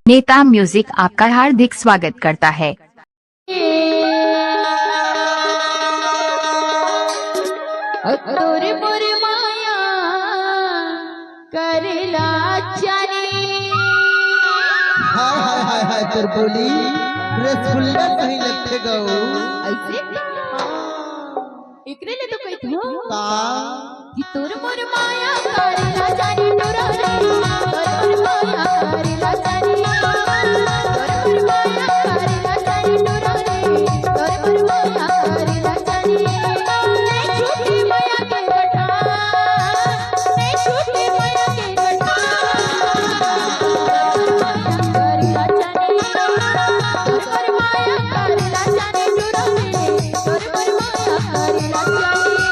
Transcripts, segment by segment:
नेता म्यूजिक आपका हार्दिक स्वागत करता है। तोरे मोर माया करेला चारी। हाय हाय हाय हाय तोर बोली रसगुल्ला सही लगते गो ऐसे एकरे ले तो कहत हो का कि तोर मोर माया करेला चारी तोरा रे तोर मोर माया करेला चारी तोर मोर माया करेला चारी तोरा रे तोर मोर माया करेला चारी। नहीं छूटी माया के गठा नहीं छूटी माया के गठा करेला चारी तोर मोर माया करेला चारी तोरा रे तोर मोर माया करेला चारी।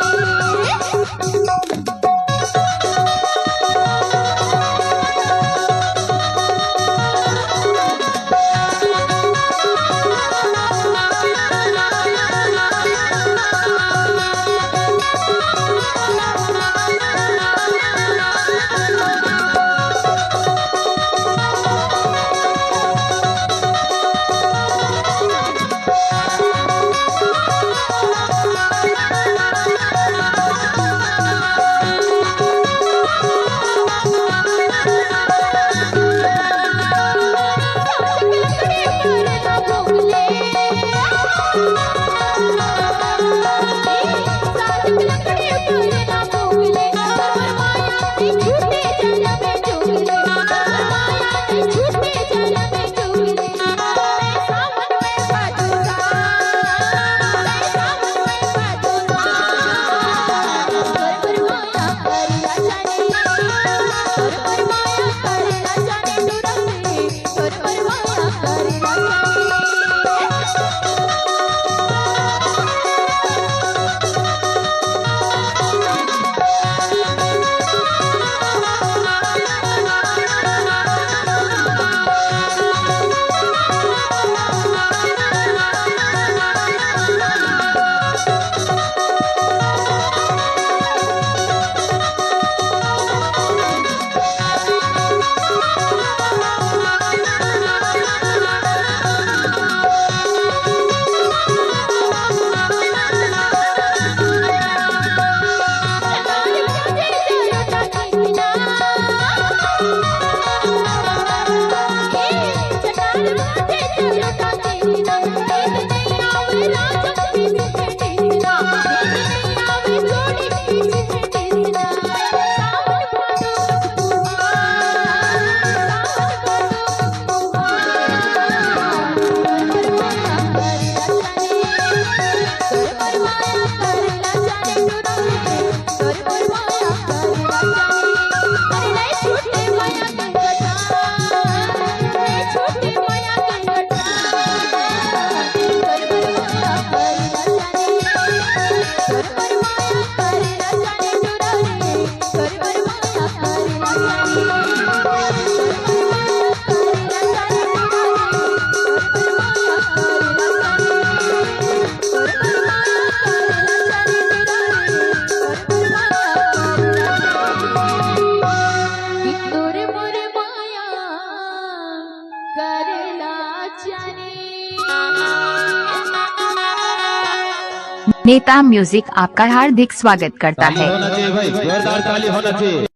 नेता म्यूजिक आपका हार्दिक स्वागत करता है। होना चाहिए भाई, जोरदार ताली होना चाहिए।